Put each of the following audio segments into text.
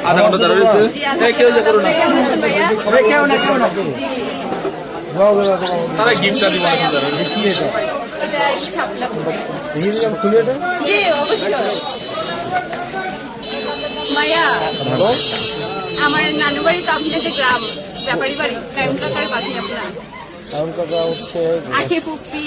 আধা ঘন্টা ধরে রয়েছে। কেউ যে করো না, তারা গিফটটা দিব মায়া আমার নানু বাড়ি তো আপনাদের গ্রাম ব্যাপারী বাড়ি টাইমটাকার বাকি আপনার আখে ফুপি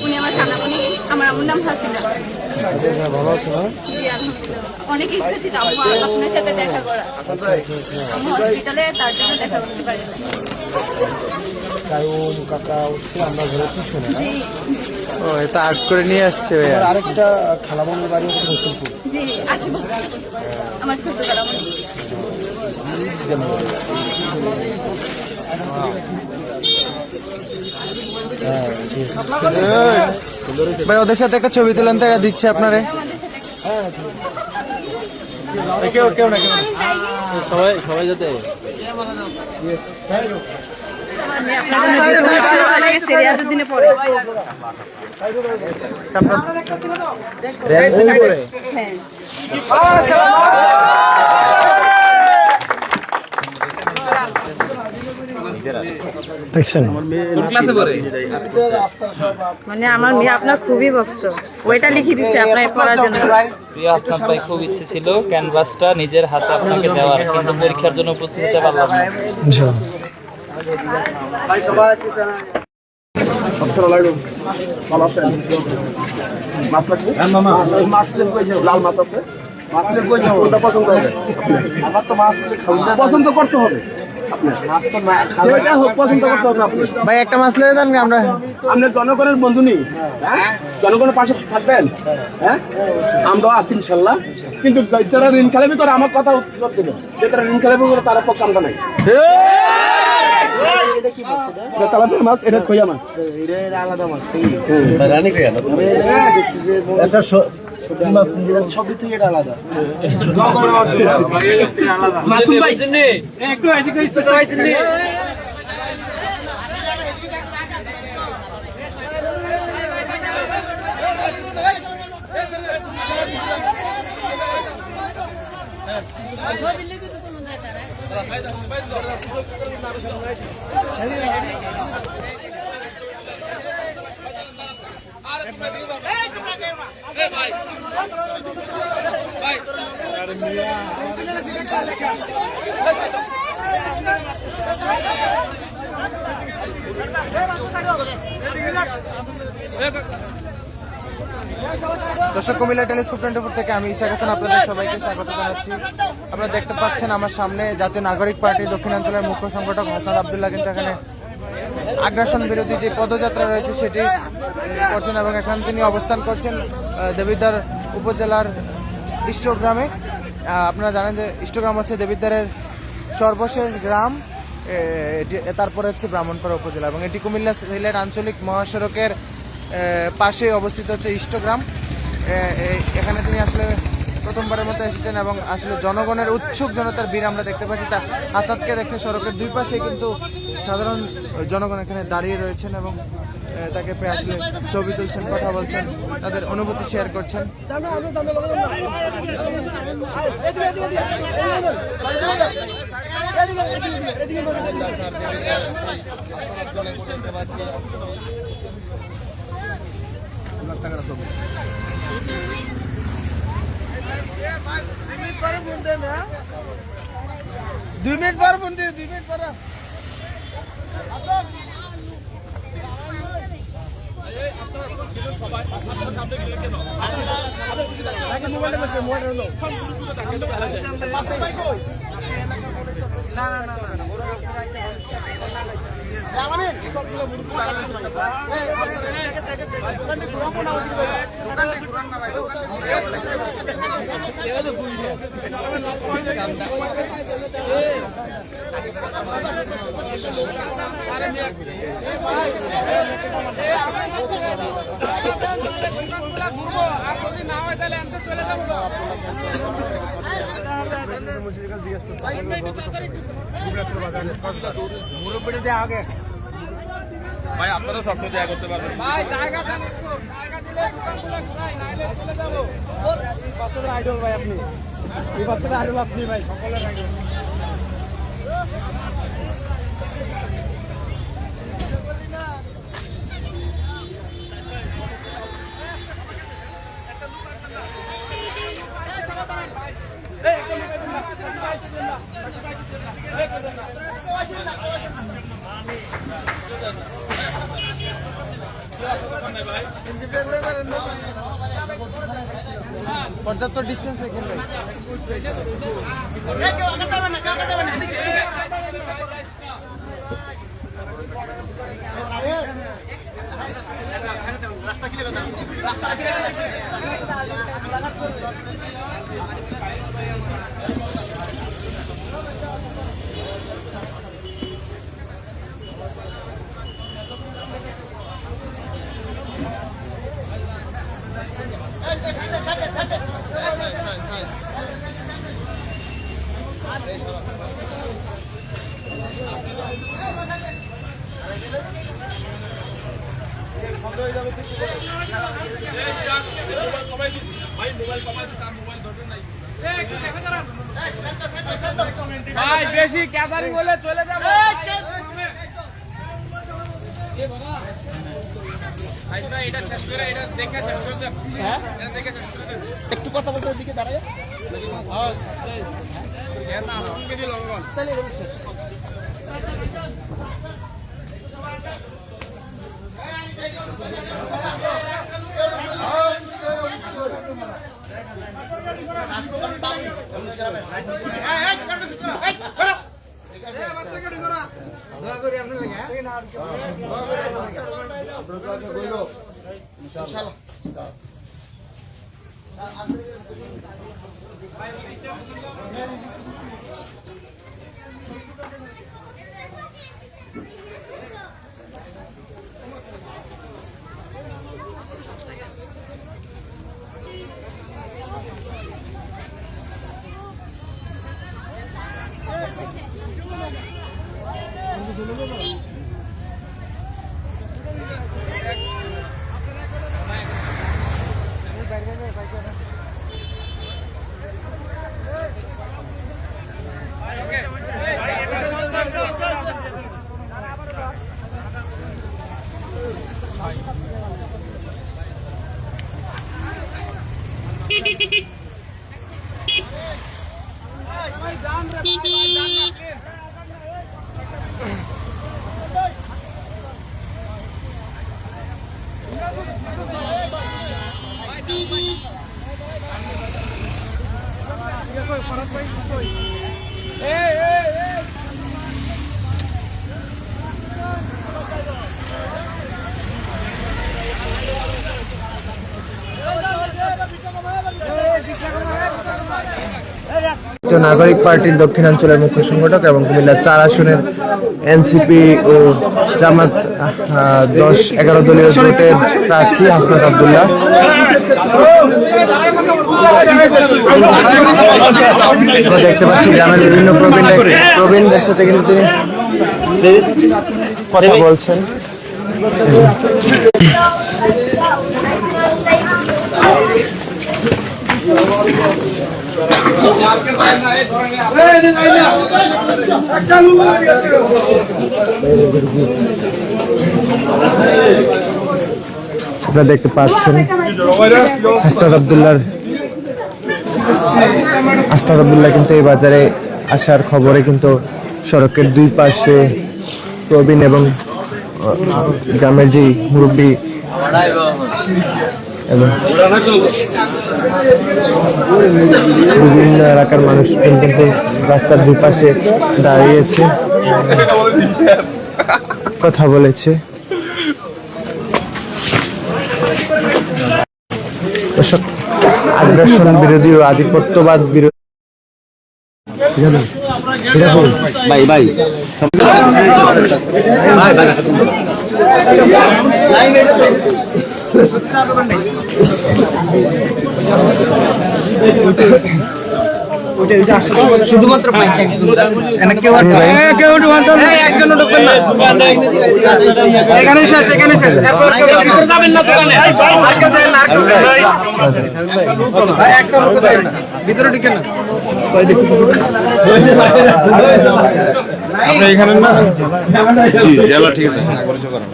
উনি আমার খানামণি আমার আমার নাম হাসিনা। অনেক ইচ্ছা ছিল আপনার সাথে দেখা করা, আমি হসপিটালে তার জন্য দেখা করতে পারি। ও এটা আগ করে নিয়ে আসছে। আরেকটা খালামণির বাড়ি হচ্ছে রসুলপুর। জি আছে আমার ছোট খালামণি। ভাই ওদের সাথে একটা ছবি তুলেন তো, এরা দিচ্ছে আপনারে। কেউ কেউ না, কেউ সবাই সবাই যাতে দেখছেন মানে আমার মেয়ে আপনার খুবই ভক্ত, ওইটা লিখে দিচ্ছে আপনার পড়ার জন্য। প্রিয় আসলাম ভাই, খুব ইচ্ছে ছিল ক্যানভাসটা নিজের হাতে আপনাকে দেওয়ার, কিন্তু পরীক্ষার জন্য উপস্থিত হতে পারলাম না। পছন্দ করতে হবে ভাই একটা মাছ লেগে দেন আমরা। আপনার জনগণের বন্ধু নেই, জনগণের পাশে থাকবেন। হ্যাঁ আমরাও আছি ইনশাল্লাহ, কিন্তু যারা ঋণ খেলাবি তোরা আমার কথা উত্তর দেবে, যে তারা ঋণ খেলাবি তারা পক্ষে আমরা নাই। মাছ এটা খোয়া মাছ, আলাদা মাছ সবই থেকে এটা আলাদা। দর্শক, কুমিল্লা টেলিস্কোপ 24 থেকে আমি ইসাক হাসান আপনাদের সবাইকে স্বাগত জানাচ্ছি। আপনারা দেখতে পাচ্ছেন আমার সামনে জাতীয় নাগরিক পার্টি দক্ষিণাঞ্চলের মুখ্য সংগঠক হাসনাত আব্দুল্লাহ কিন্তু এখানে আগ্রাসন বিরোধী যে পদযাত্রা রয়েছে সেটি করছেন, এবং এখানে তিনি অবস্থান করছেন দেবিদ্বার উপজেলার ইষ্টগ্রামে। আপনারা জানেন যে ইষ্টগ্রাম হচ্ছে দেবিদ্বারের সর্বশেষ গ্রাম, তারপরে হচ্ছে ব্রাহ্মণপাড়া উপজেলা, এবং এটি কুমিল্লা সিলেট আঞ্চলিক মহাসড়কের পাশে অবস্থিত হচ্ছে ইষ্টগ্রাম। এখানে তিনি আসলে প্রথমবারের মতো এসেছেন, এবং আসলে জনগণের উৎসুক জনতার ভিড় আমরা দেখতে পাচ্ছি। তার হাসনাতকে দেখতে সড়কের দুই পাশে কিন্তু সাধারণ জনগণ এখানে দাঁড়িয়ে রয়েছেন, এবং তাকে পেয়ে আসলে ছবি তুলছেন, কথা বলছেন, তাদের অনুভূতি শেয়ার করছেন। দুই মিনিট পর বন্ধু, 2 মিনিট পর ভাই আপনারা সবসময় দেখা করতে পারবেন। আইডল ভাই আপনি, এই বাচ্চাটা আইডল আপনি ভাই, সকলের আইডল। পর্যাপ্ত ডিস্টেন্স রাখেন ভাই। ভাই বেশি ক্যাদারি বলে চলে যাবো। এটা শেষ করে, এটা দেখে শেষ করে দেন। এটা দেখে শেষ করে দেন। একটু কথা বলতে দিকে দাঁড়ায় এটা আসনকে দিল ভগবান। নাগরিক পার্টির দক্ষিণাঞ্চলের মুখ্য সংগঠক এবং কুমিল্লা 4 আসনের এনসিপি ও জামাত 10-11 দলীয় জোটের প্রার্থী হাসনাত আব্দুল্লাহ। আমরা দেখতে পাচ্ছি গ্রামের বিভিন্ন প্রবীণদের সাথে কিন্তু তিনি কথা বলছেন। আপনারা দেখতে পাচ্ছেন হাসনাত আব্দুল্লাহ কিন্তু এই বাজারে আসার খবরে কিন্তু সড়কের দুই পাশে প্রবীণ এবং গ্রামের যে মুরব্বী এবং বিভিন্ন এলাকার মানুষ কিন্তু রাস্তার দুপাশে দাঁড়িয়েছে, কথা বলেছে। আগ্রাসন বিরোধী ও আধিপত্যবাদ বিরোধী শুধুমাত্র বাইক একজন কেউ একজন ঢুকবেন না এখানে শেষ যাবেন না দোকানে আর কেউ দেন আর কেউ ভাই একটা লোক দেন না ভিতরে ঢুকে না আপনি এখানে না জি জেলা ঠিক আছে পরিচয় করেন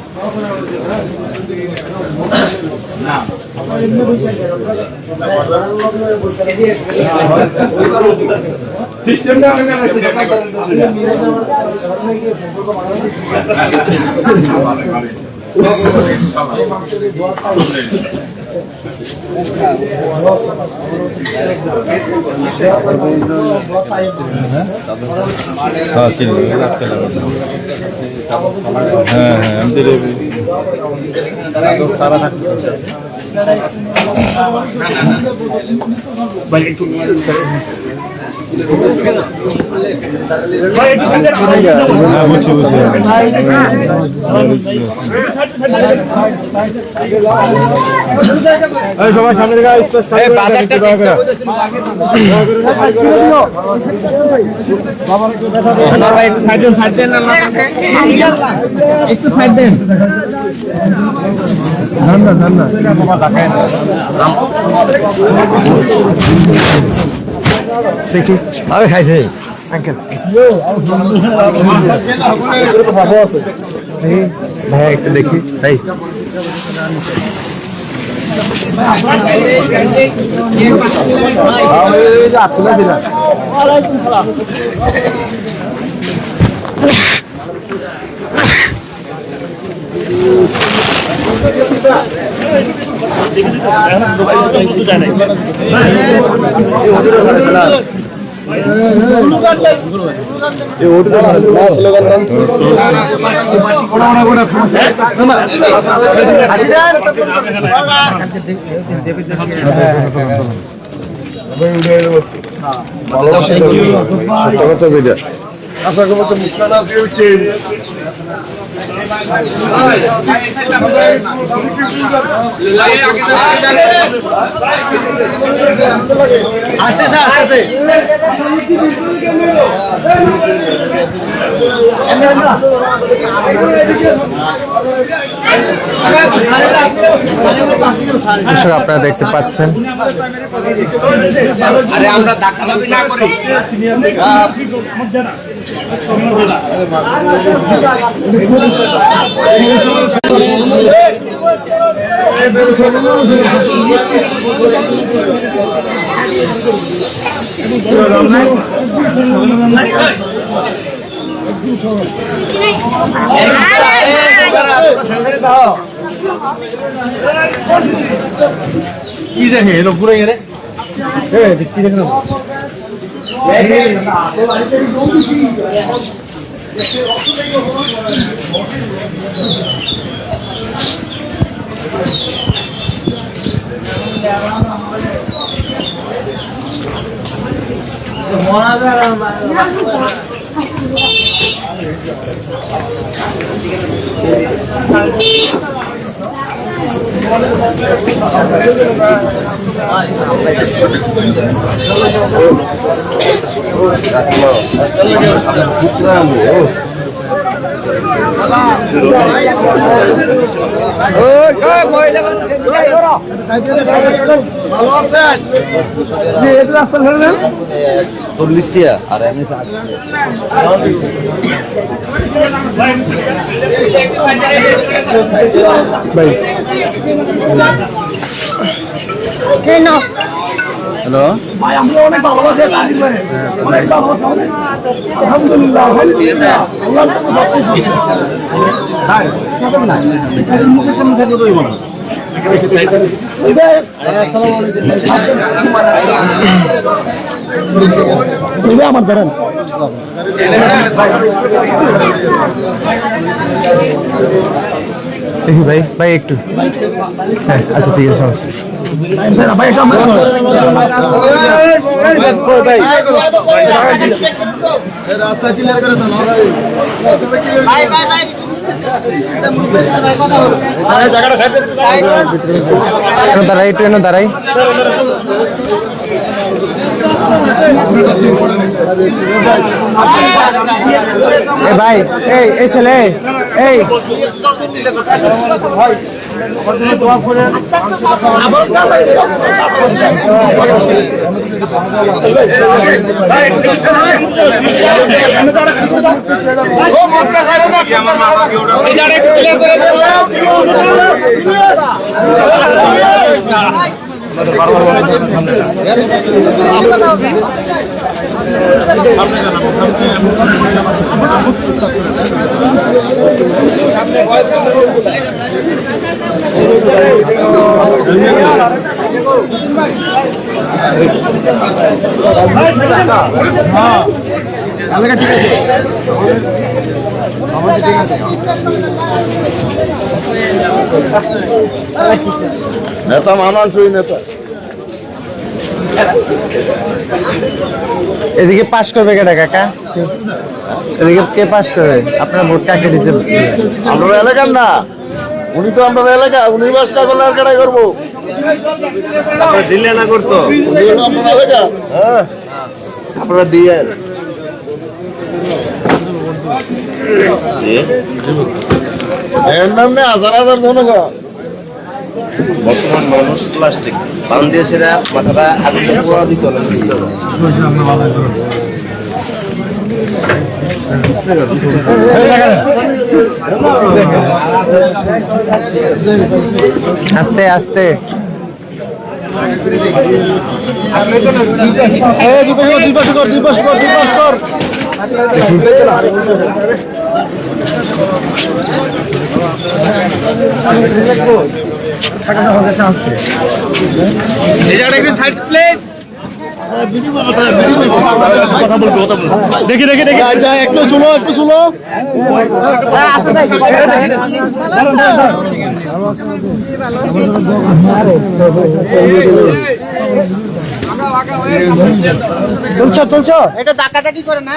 সিস্টেমটা আমি হ্যাঁ আমি সারা থাকবে সবাই সামনে একটু সাইড দেন আমি খাইছি আঙ্কেল ভাই একটু দেখি ভাই আশা করবো আপনারা দেখতে পাচ্ছেন আমরা দাঁড়াবি না করি কি দেখে এলো পুরো গেলে কি দেখে আর এমনি হ্যালো ভাই আমরা অনেক ভালোবাসি অনেক আলহামদুলিল্লাহ মুখের সামনে থাকলে তো না আমার ধরেন দেখি ভাই ভাই একটু হ্যাঁ আচ্ছা ঠিক আছে সমস্যা রাস্তা ক্লিয়ার করে দাও দাঁড়াই একটু দাঁড়াই ভাই এই ছেলে এই নেতা মানানসই নেতা। এদিকে পাস করবে কেটা কাকা? এদিকে কে পাস করবে? আপনার ভোট কাকে দিতে? আমরা এলাকার না, উনি তো আমরা এলাকা, উনি বাসটা করলে আর কেটাই করবো? দিলে না করতো, উনি হলো আপনার এলাকা। হ্যাঁ আপনারা দিয়ে এর নাম নেই হাজার হাজার জনগণ। বর্তমান মানুষ প্লাস্টিক পান দিয়ে সেরা মাথাটা আগুন পোড়া দিত না। আস্তে আস্তে দেখি একটু শুনো চলছো এটা ডাকাডাকি করে না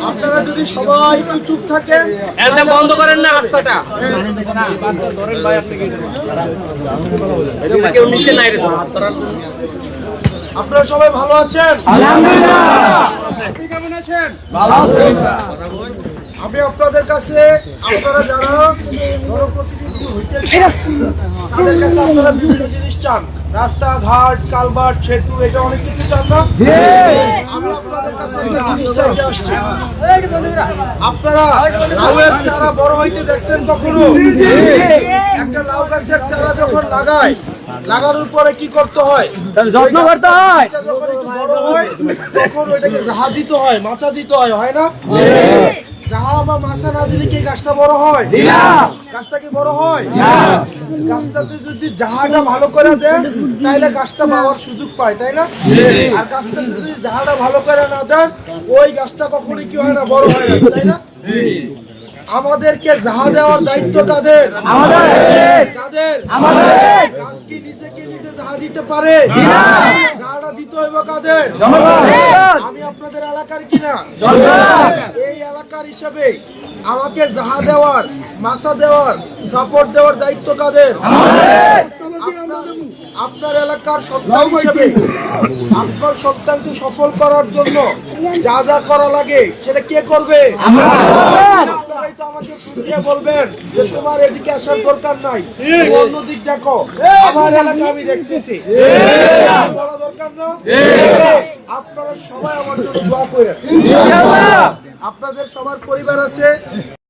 আপনারা যদি সবাই একটু চুপ থাকেন, একদম বন্ধ করেন না রাস্তাটা। কেউ নিচে নাই রে। আপনারা সবাই ভালো আছেন? আপনি কেমন আছেন? ভালো আছেন। আমি আপনাদের কাছে, আপনারা যারা জনপ্রতিনিধি হইতেছেন তাদের কাছে আপনারা বিভিন্ন জিনিস চান, রাস্তাঘাট, কালভার্ট, সেতু, এটা অনেক কিছু চান না? আমি আপনাদের কাছে একটা জিনিস চাইতে আসছি। আপনারা লাউয়ের চারা বড় হইতে দেখছেন কখনো? একটা লাউ গাছের চারা যখন লাগায়, লাগানোর পরে কি করতে হয়? যত্ন করতে হয়। যখন একটু বড় হয় তখন ওইটাকে জাহা দিতে হয়, মাচা দিতে হয়, হয় না? জাহা বা মাচা না দিলে কি গাছটা বড় হয়? গাছটা কি বড় হয়? গাছটাতে যদি জাহাটা ভালো করে দেন তাহলে গাছটা পাওয়ার সুযোগ পায়, তাই না? আর গাছটা যদি জাহাটা ভালো করে না দেন ওই গাছটা কখনোই কি হয় না, বড় হয় না, তাই না? আমাদেরকে জাহা দেওয়ার দায়িত্ব কাদের? কাদের? গাছ কি নিজেকে নিজে জাহা দিতে পারে? জাহাটা দিতে হইব কাদের? আমি আপনাদের এলাকার কিনা? এই এলাকার এলাকার হিসেবে আমাকে যাহা দেওয়ার, মাসা দেওয়ার, সাপোর্ট দেওয়ার দায়িত্ব কাদের? আপনার এলাকার সন্তান হিসেবে আপনার সন্তানকে সফল করার জন্য যা যা করা লাগে সেটা কে করবে? আপনারাই তো আমাকে শুনিয়ে বলবেন যে তোমার এদিকে আসার দরকার নাই, অন্যদিক দেখো। আমার এলাকা আমি দেখতেছি, বলা দরকার না। আপনারা সবাই আমার জন্য দোয়া করেন। আপনাদের সবার পরিবার আছে,